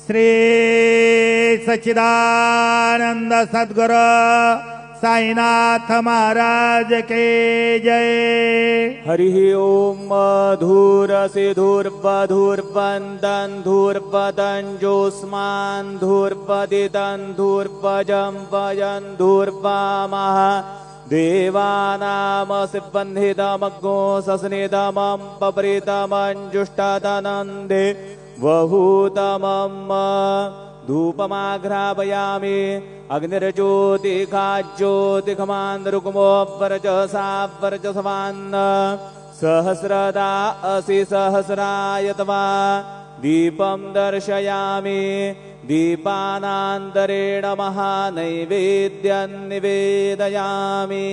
श्री सच्चिदानंद सद्गुरु साईनाथ महाराज के जय। हरि ओम मधुर सिधुर्वधुर्वन्दन् धुर्वदन् जोस्मान् धुर्वदिदन् धुर्वजं वयन् धुर्वामः देवानामसिबन्धितमग्नो सस्निधमं पप्रीतमञ्जुष्टदनन्दे वहूतमम् धूपमाघ्रापयामि अग्निर्ज्योतिकाज्योतिखमान् रुक्मो वर्चसावर्चसवान् सहस्रदा असि सहस्रायतवा दीपं दर्शयामि दीपानान्तरेण महानैवेद्यं निवेदयामि।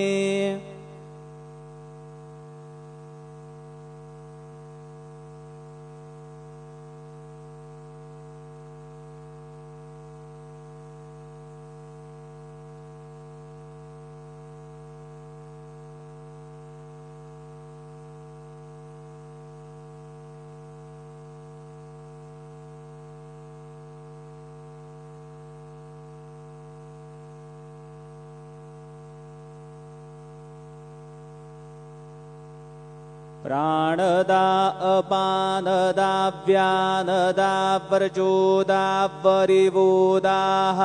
प्राणदा अपानदा व्यानदा वर्चोदा वरिवोदाः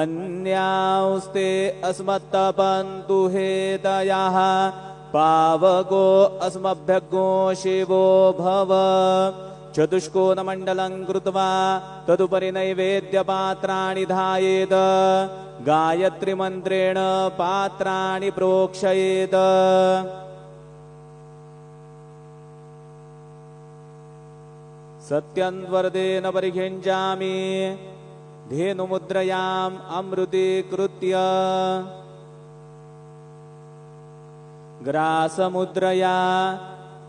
अन्यांस्ते अस्मत्तपन्तु हेतयः पावको अस्मभ्यग्नो शिवो भव। चतुष्कोणमण्डलं कृत्वा तदुपरि नैवेद्यपात्राणि धायेत गायत्रीमन्त्रेण पात्राणि प्रोक्षयेत। सत्यन्वर्देन परिघिञ्जामि धेनुमुद्रयाम् अमृतीकृत्य ग्रासमुद्रया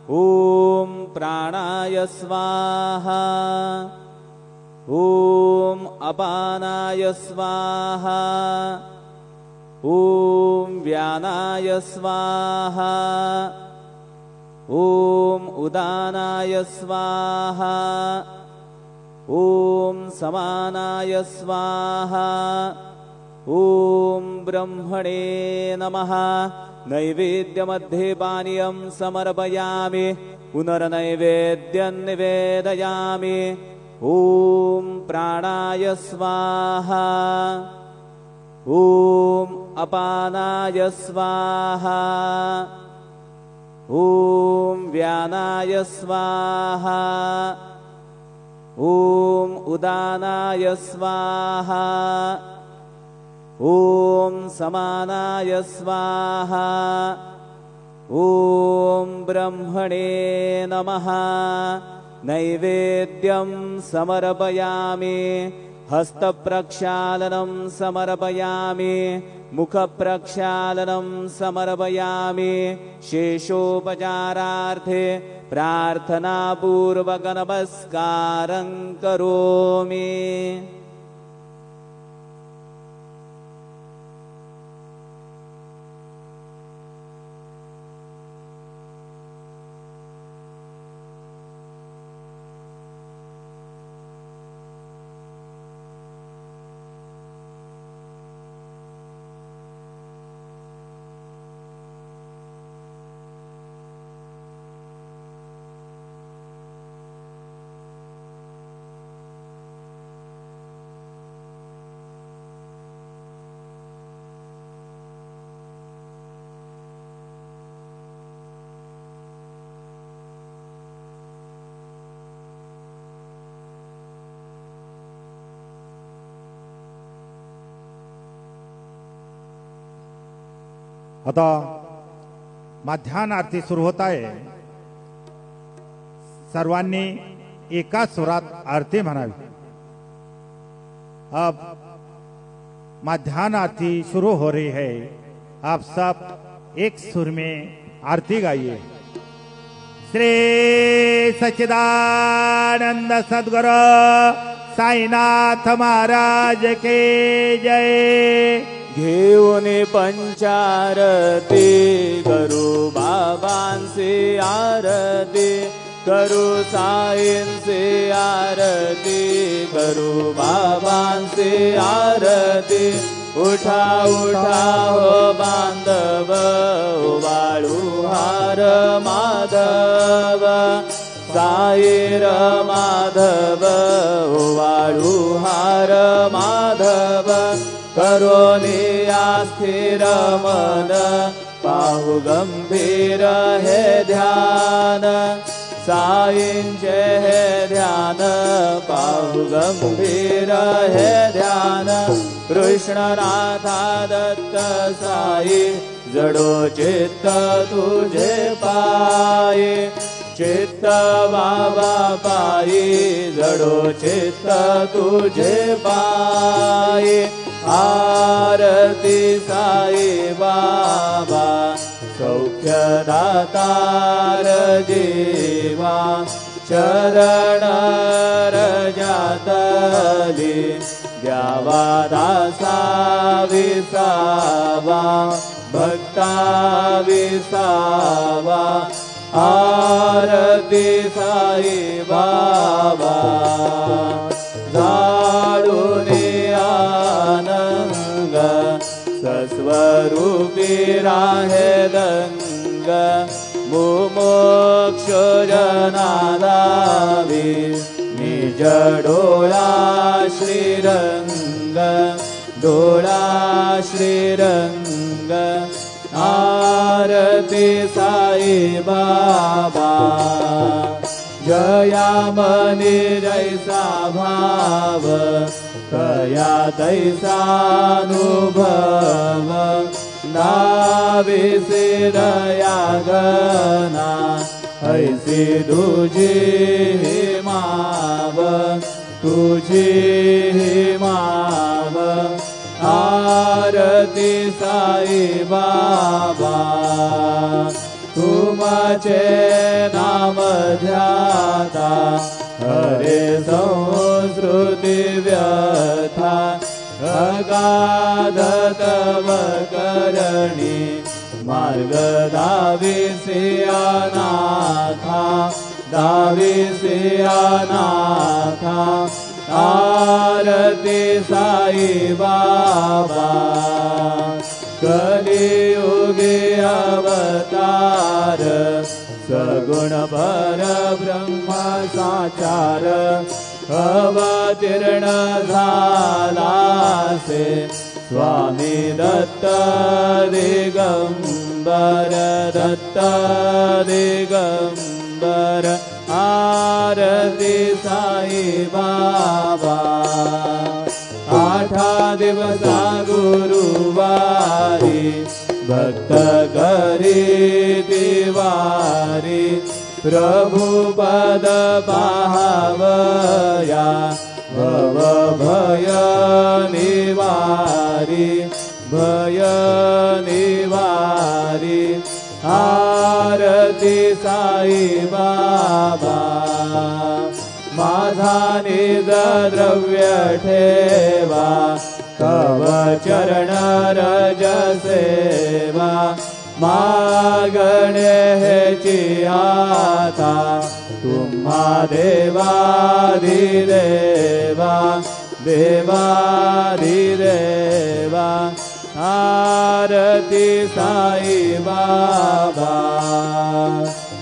ॐ प्राणाय स्वाहा ॐ अपानाय स्वाहा ॐ व्यानाय स्वाहा ॐ उदानाय स्वाहा ॐ समानाय स्वाहा ॐ ब्रह्मणे नमः। नैवेद्यमध्ये पानीयं समर्पयामि पुनर्नैवेद्यं निवेदयामि। ॐ प्राणाय स्वाहा ॐ अपानाय स्वाहा ॐ व्यानाय स्वाहा ॐ उदानाय स्वाहा ॐ समानाय स्वाहा ॐ ब्रह्मणे नमः। नैवेद्यं समर्पयामि हस्तप्रक्षालनं समर्पयामि मुखप्रक्षालनं समर्पयामि शेषोपचारार्थे प्रार्थनापूर्वक नमस्कारं करोमि। आता मध्यान आरती सुरू होत आहे। सर्वांनी एका सुरात आरती म्हणावी। अब मध्यान आरती शुरू हो रही है। आप सब एक सुर में आरती गाइए। श्री सच्चिदानंद सद्गुरु साईनाथ महाराज के जय। घेऊने पंचारती करू बाबांचे आरती करू साईंची आरती, करू बाबांची आरती. उठा उठा हो बांधव, वाळू हार माधव. साईर माधव, वाळू हार माधव. करोनिया स्थिर मन, पाहू गंभीर हे ध्यान. साईंचे हे ध्यान, पाहू गंभीर हे ध्यान. कृष्णनाथा दत्त साई, जडो चित्त तुझे पायी. चित्त बाबा पायी, जडो चित्त तुझे पायी. आरती साई बाबा, सौख्यदातार जीवा. चरण रजातली, द्यावा दासा विसावा. भक्ता विसावा. आरती साई बाबा, जाडून आनंद. सस्वरूपी राहे दंग, मुमोक्ष जनालावी. निज डोळा श्रीरंग, डोळा श्रीरंग. आरती साई बाबा, जयामनी जैसा भाव, तया तैसानुभव. नाविसी दया गना, ऐसी तुझी माव, तुझी माव. आरती साई बाबा, तुमचे नाम ध्याता. हरे संस्कृती व्यथा, अगाध तव करणी. मार्ग दाविसी अनाथा, दाविसी अनाथा. आरती साई बाबा, कलियुगी अवतार. सगुण परब्रह्म साचार, अवतीर्ण झालासे. स्वामी दत्त दिगंबर, दत्त दिगंबर. आरती साई बाबा, आठा दिवसा गुरुवारी. भक्त करी दिवारी. प्रभु पद पाहावया, भव भय निवारी. भय निवारी. आरती साई बाबा, माझा निज द्रव्य ठेवा. तव चरण रज सेवा. मागणे हेची आता, तुम्हा देवाधिदेवा. देवाधिदेवा. आरती साई बाबा,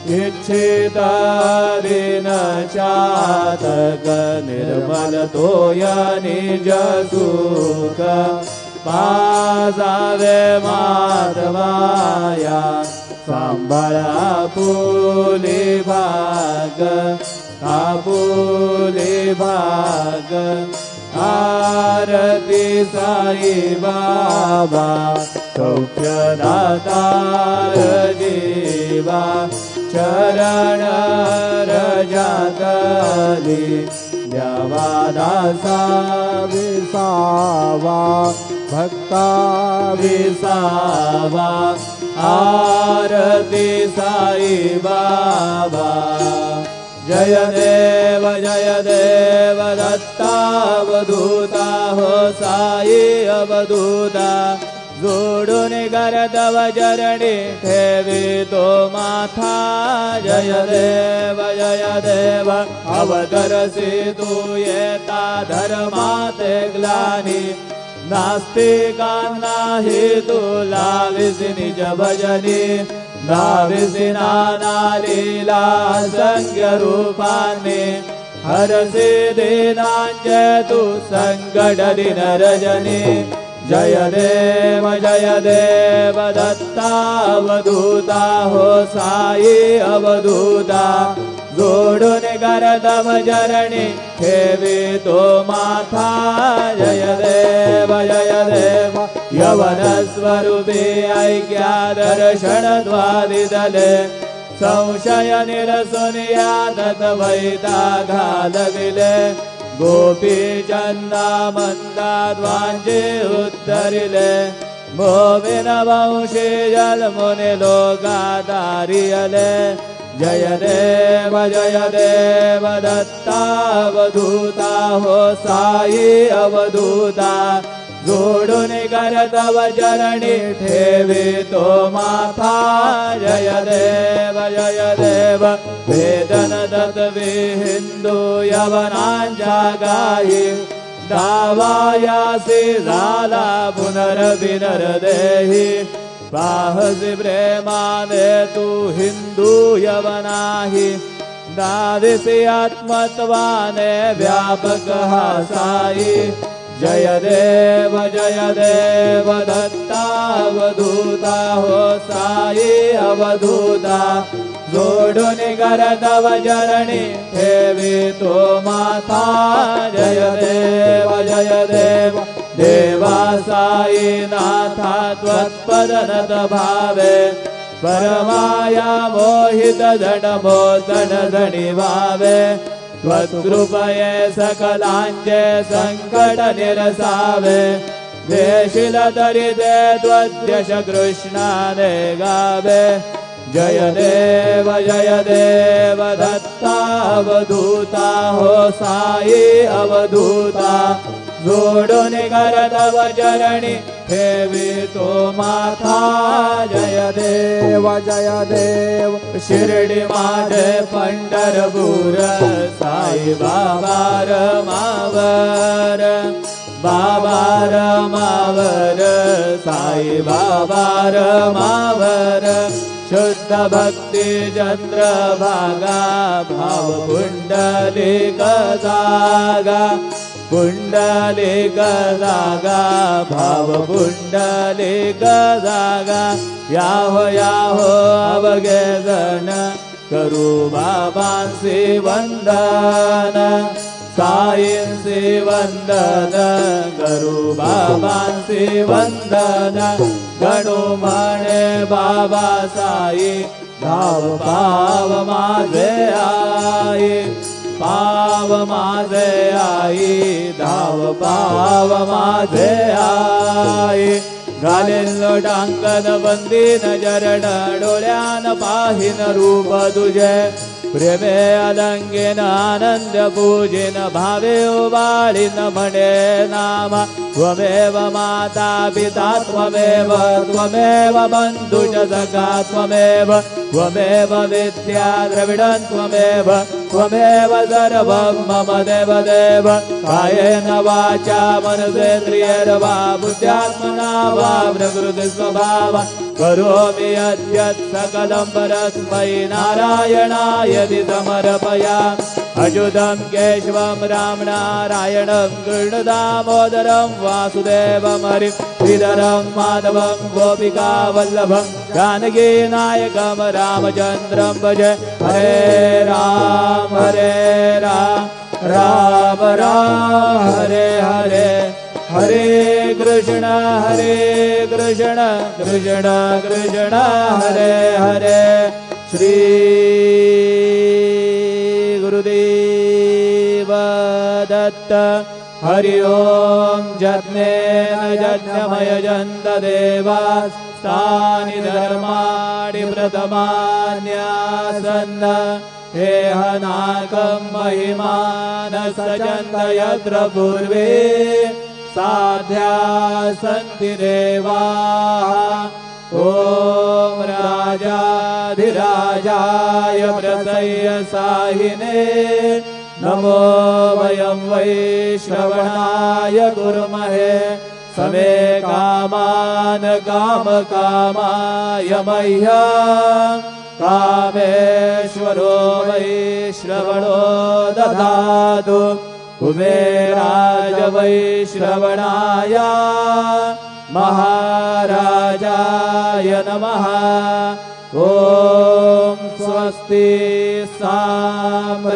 इच्छित दिन चातक. निर्मल तोय निज सुख. पाजावे माधवाया, सांभाळा आपुले भाग. आपुले भाग. आरती साई बाबा, सौख्यदातार जीवा. चरण रजातली, द्यावा दासा विसावा. भक्ता विसावा. आरती साई बाबा, जय देव दत्तावधूता हो साई अवधूता. जोडून करतव चरणी ठेवितो माथा जय देव अवतरसी तू येता धर्माते ग्लानी नास्तिकांना हि तुला विसी निज भजनी धाविसी नाना लीला संख्य रूपांनी हरसी दीनांचे तू संकट दिन रजनी जय देव दत्तावधूता हो साई अवधूता जोडून करतव चरणी ठेवितो माथा जय देव यवन स्वरूपी ऐक्या दर्शन द्वादिदले संशय निरसून यादत वैता घालविले गोपी चंदा मंदा द्वांजे उद्धरिले मोविन वंशी जलमुनि लोकाधारियले जय देव दत्तावधूता हो साई अवधूता जोडून करतव चरणी ठेवितो माथा जय देव वेदन दत्तवी हिंदू यवनांच्या गायी दावायासी झाला पुनर्विनर देही पाहसी प्रेमाने तू हिंदू यवनाही दादिसी आत्मत्वाने व्यापक हा साई जय देव दत्तावधूता हो साई अवधूता जोडून करतव चरणी ठेवितो माथा जय देव देवा साई नाथा त्वत्पदनत भावे परमाया मोहित जडमोदन धणी भावे त्वत्कृपये सकलांचे संकट निरसावे देशील तरी ते त्वद्यश कृष्णाने गावे जय देव दत्तावधूता हो साई अवधूता जोडून करतव चरणी ठेवितो माथा जय देव शिर्डी माझे पंढरपूर साई बाबा रमावर साई बाबा रमावर शुद्ध भक्ती चंद्रभागा भाव पुंडलिक जागा भाव पुंडलिक जागा याहो अवघे जण करू बाबांसी वंदन साईंसी वंदन करू बाबांसी वंदन गणू म्हणे बाबा साई धाव पाव माझे आई पाव माझे आई धाव पाव माझे आई घालेन लोटांकन बंदीन जरण डोळ्यान पाहिन रूप तुझे प्रेमे अलंगेन आनंद पूजिन भावे उबाळीन म्हणे नाम त्वमेव माता पिता त्वमेव बंधुच सखा त्वमेव विद्या द्रविडं त्वमेव सर्वं मम देव कायेन वाचा मनसेन्द्रियैर्वा बुद्ध्यात्मना वा प्रकृति स्वभावा करोमि यद्यत् सकलं परस्मै नारायणायति समर्पयामि अच्युतं केशवं राम नारायणं कृष्णदामोदरं वासुदेवं हरिं श्रीधरं माधवं गोपिकावल्लभं जानकीनायकं रामचन्द्रं भजे हरे राम राम हरे हरे हरे कृष्ण कृष्ण कृष्ण हरे हरे श्री गुरुदेव दत्त हरि ओम जज्ञेन यज्ञमयजन्त देवास्तानि धर्माणि प्रथमान्यासन्न हेहनाकं महिमान सजन्त यत्र पूर्वे साध्या सन्ति देवाः ॐ राजाधिराजाय प्रसह्य साहिने नमो वयं वै श्रवणाय कुर्महे समे कामान् कामकामाय मह्यं कामेश्वरो वै श्रवणो दधातु कुबेराज वै श्रवणाय महाराजाय नमः ॐ स्वस्ति साम्राज्यं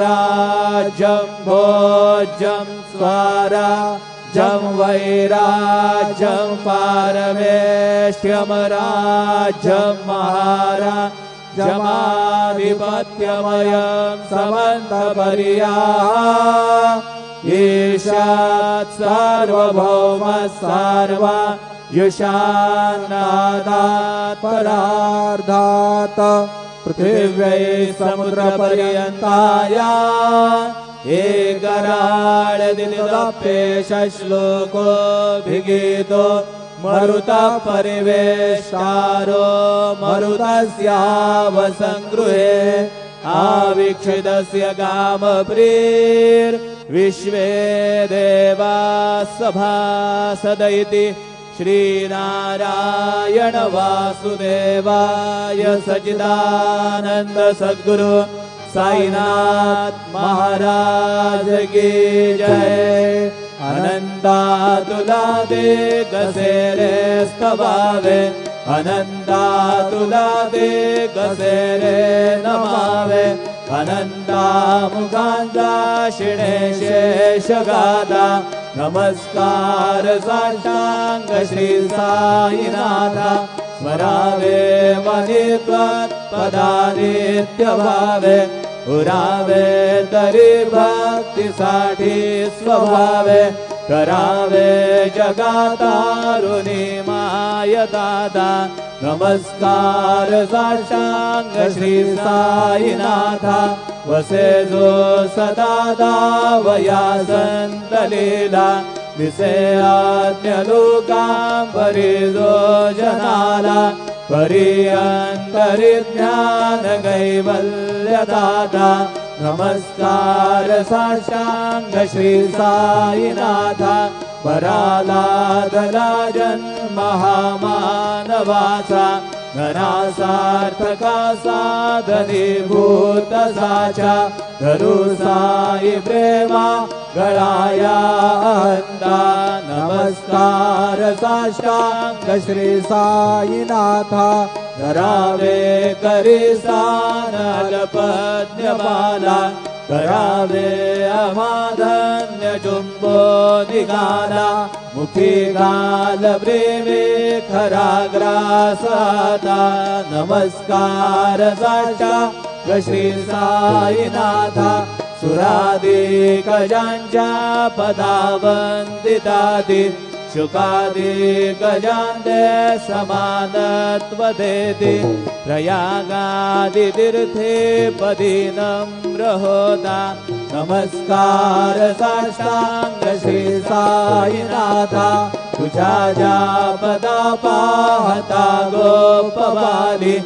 भोज्यं स्वराज्यं वैराज्यं पारमेष्ट्यं राज्यं महाराज्यमाधिपत्यमयं समन्तपर्याः ईशात् सार्वभौमः सार्वा युषान्नादात् परार्धात् पृथिव्यै समुद्रपर्यन्ताया एकराळदिनिदप्येष श्लोको भिगीतो मरुतः परिवेष्टारो मरुतस्यावसङ्गृहे आवीक्षितस्य गामप्रीर्विश्वे देवाः सभासद श्रीनारायण वासुदेवाय सच्चिदानन्द सद्गुरु साईनाथ महाराज की जय। अनन्तातुलादे गसेरे स्तवावे अनन्तातुलादे गसेरे नमावे अनन्तामुखान्दाशिणे शेषगादा नमस्कार साष्टांग श्री साईनाथ स्मरावे मनित्वत्पदानित्यभावे उरावे तरी भक्तीसाठी स्वभावे करावे जगातारुणी माय दादा नमस्कार साष्टांग श्री साईनाथ वसे जो सदा वया संतलीला दिसे आज्ञलोकां परिजो जनाला परिअंतरि ज्ञान कैवल्यदाता नमस्कार साष्टांग श्री साईनाथ परालादला जन्म महामानवाचा घनासार्थका साधनीभूत साचा धरू साई प्रेमा गळाया अहंता नमस्कार साष्टांग श्री साईनाथ धरावे करी सानलपद्यमाला करावे अमाधन्य जुंबो निघाला मुखी गाल प्रेमे खराग्रासाता नमस्कार साष्टांग श्री साईनाथ सुरादिक ज्यांच्या पदावंदितादि शुकादिक ज्यांचे समानत्व देते प्रयागादि तीर्थे पदी नम्र होता नमस्कार साष्टांग श्री साईनाथ तुझ्या ज्या पदा पाहता गोपवाली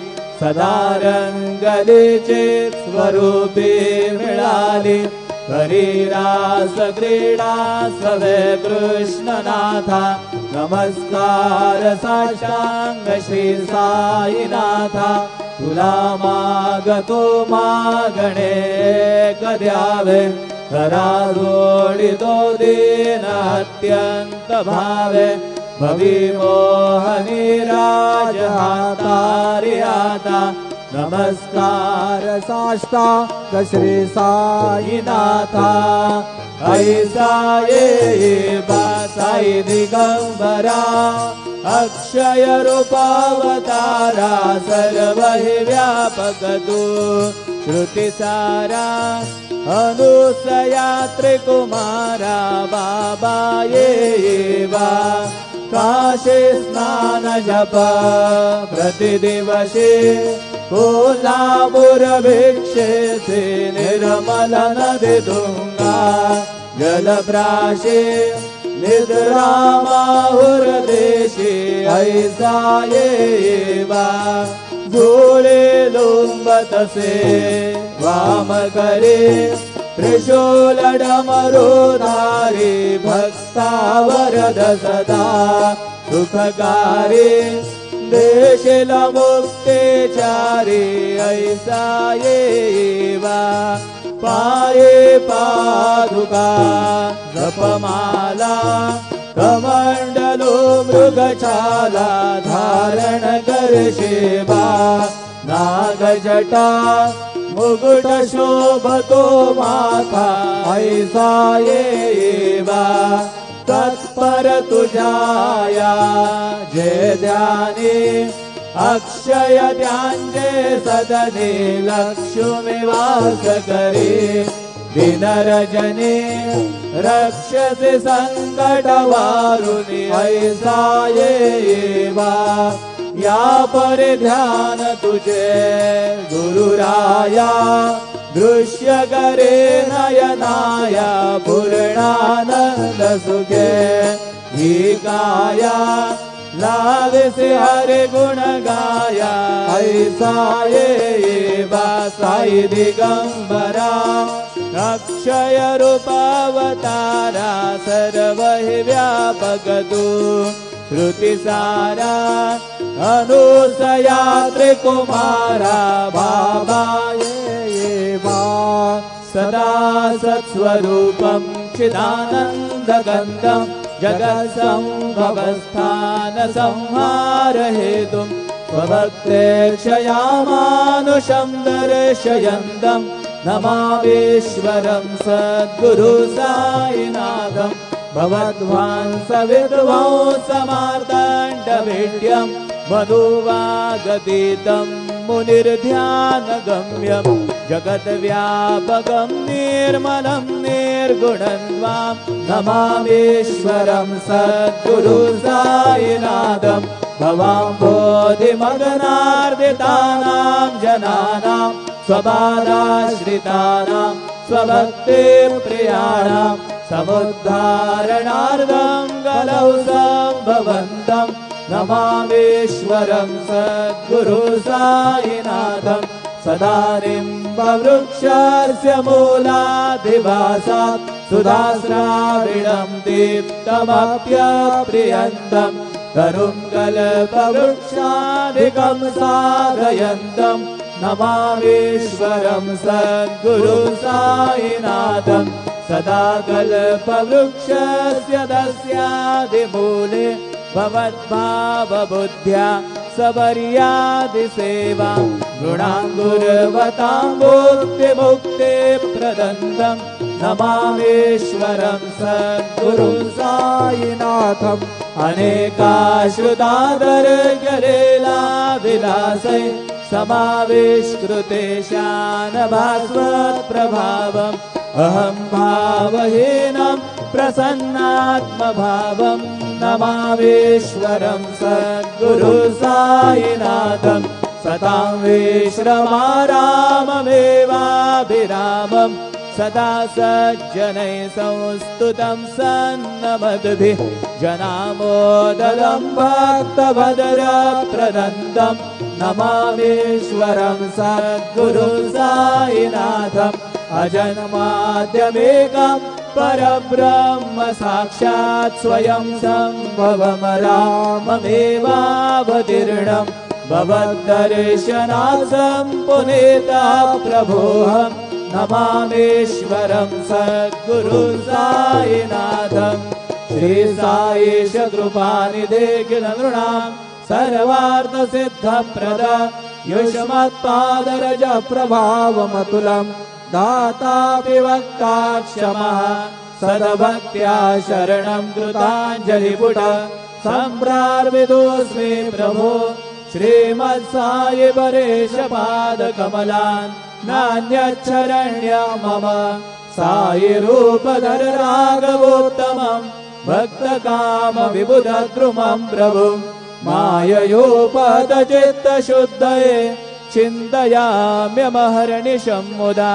सदा रंगलीचे स्वरूपी मिळाली हरिरास क्रीडा सवे कृष्णनाथा नमस्कार साष्टांग श्री साईनाथा तुला मागतो मागणे कद्यावे खरा जोडितो दीन अत्यंत भावे भवी मोहनी राज हातारी आता नमस्कार साष्टांग श्री साईनाथा ऐसा ये साई दिगंबरा अक्षय रूपावतारा सर्व हि व्यापक तू श्रुतिसारा अनुसया त्रिकुमारा बाबा ये काशी स्नान जप प्रतिदिवशी कोल्हापुर भिक्षेचे निर्मल नदी तुंगा जलप्राशी निद्रामाहुरदेशे ऐसा ये वा झूले लुम्बतसे वाम करे त्रिशूलडमरुधारी भक्तावरद सदा सुखकारी देशिल मुक्तिचारी ऐसा ये वा पाये पादुका जपमाला कमंडलो मृगछाला धारण करशेवा नागजटा मुकुट शोभतो माथा ऐसा ये वा तत्पर तुझाया जय ध्याने अक्षय ध्यांजे सदने लक्ष्मी वास करे दिन रजने रक्षसे संकट वारुणी ऐसा ये वा या पर ध्यान तुझे गुरुराया दृश्य करे नयनाया पूर्णानंद सुखे ही काया लावे से हरे गुण गाया ऐसा ये वा साई दिगंबरा अक्षय रूपावतारा सर्व हि व्यापक तू श्रुति सारा अनुसया त्रिकुमारा बाबा ये वा सदा सत्स्वरूपं चिदानन्दगन्धं जगत्सम्भवस्थान संहार हेतुं स्वभक्तेक्षयामानुषं दर्शयन्तं नमामीश्वरं सद्गुरु साईनाथं भवद्वांस विद्वांसमार्ताण्डवेड्यं मधुवागतीतं मुनिर्ध्यानगम्यं जगद्व्यापकं निर्मलं निर्गुणं त्वां नमामीश्वरं सद्गुरु साईनाथं भवाम्भोधिमगनार्दितानां जनानां स्वबाधाश्रितानां स्वभक्ति प्रियाणां समुद्धारणार्थं कलौ सम्भवन्तं नमामीश्वरं सद्गुरु साईनाथं सदा निम्बवृक्षस्य मूलाधिवासात् सुधास्राविणं दीप्तमप्यप्रियन्तं तरुं कल्पवृक्षाधिकं साधयन्तं नमामीश्वरं सद्गुरु साईनाथं सदा कल्पवृक्षस्य तस्यादिमूले भवद्भावबुद्ध्या सबर्यादिसेवा नृणाङ्गुर्वतां मुक्तिप्रदन्तं नमामीश्वरं सद्गुरु साईनाथम् अनेकाश्रुतादर्गलीला विलासै समाविष्कृते शानभास्वत्प्रभावम् अहं भावहीनं प्रसन्नात्मभावं नमामीश्वरं सद्गुरु साईनाथं सतां विश्रमाराममेवाभिरामं सदा सज्जनैः संस्तुतं सन्नमद्भिः जनामोदलं भक्तभद्रप्रदन्तं नमामीश्वरं सद्गुरु साईनाथम् अजन्माद्यमेकं परब्रह्म साक्षात् स्वयं सम्भवं राममेवावतीर्णं भवद्दर्शनात् सम्पुनीता प्रभोऽहं नमामीश्वरं सद्गुरु साईनाथं श्री साईश कृपानिधे किल नृणां सर्वार्थसिद्धप्रद युष्मत्पादरज प्रभावमतुलम् दाता विवक्ता क्षमः सद्भक्त्या शरणं कृताञ्जलिपुट सम्प्रार्विदोऽस्मि प्रभो श्रीमत्साई परेश पादकमलान् नान्यच्छरण्य मम साई रूपधर राघवोत्तमं भक्तकाम विबुधद्रुमं प्रभु माययोपहतचित्तशुद्धये चिन्तयाम्यमहर्निशं मुदा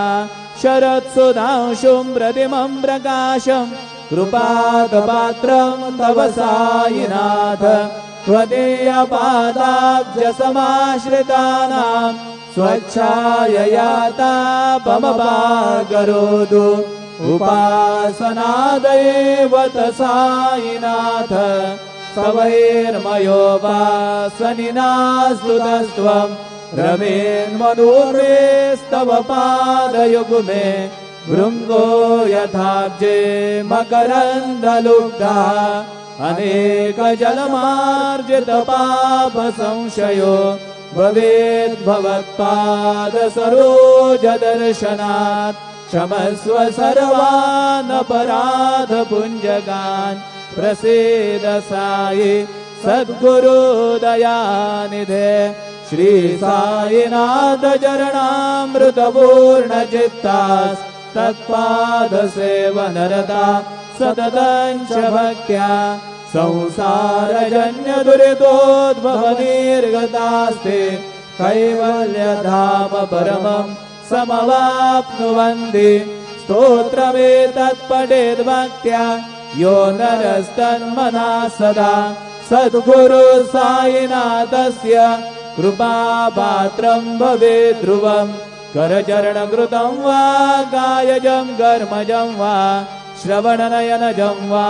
शरत्सुधांशुं प्रतिमं प्रकाशं कृपादपात्रं तव सायिनाथ त्वदीयपादाब्जसमाश्रितानां स्वच्छायया तापमपाकरोतु उपासनादयेव सायिनाथ स्तवैर्मयोपासनिनास्तुतस्त्वं रमेन्मनोरेस्तव पादयुग्मे भृङ्गो यथाब्जे मकरन्दलुब्धा अनेकजलमार्जितपापसंशयो भवेद्भवत्पादसरोजदर्शनात् क्षमस्व सर्वान् अपराधपुञ्जगान् प्रसीद साई सद्गुरु दयानिधे श्री साईनाथ चरणामृतपूर्णचित्तास् तत्पादसेवनरता सततं च भक्त्या संसारजन्यदुरितोद्भवनिर्गतास्ते कैवल्यधाम परमं समवाप्नुवन्ति स्तोत्रमेतत्पठेद्भक्त्या यो नरस्तन्मना सदा सद्गुरु साईनाथस्य कृपापात्रं भवेत् ध्रुवम् करचरणकृतं वा कायजं कर्मजं वा श्रवणनयनजं वा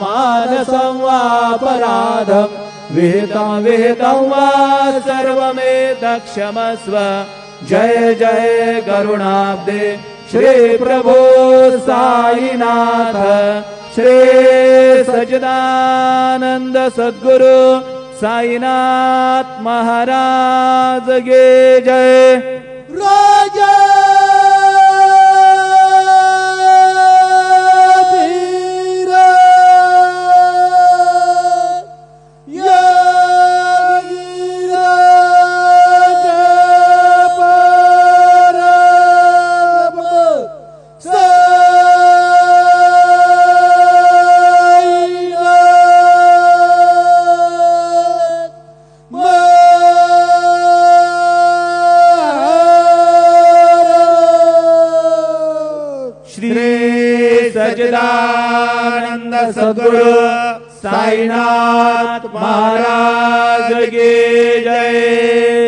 मानसं वापराधं विहितं वा सर्वमेतत्क्षमस्व जय जय करुणाब्दे श्री प्रभो साईनाथ श्री सच्चिदानंद सद्गुरु साईनाथ महाराज के जय राजा सच्चिदानंद सद्गुरु साईनाथ महाराज की जय।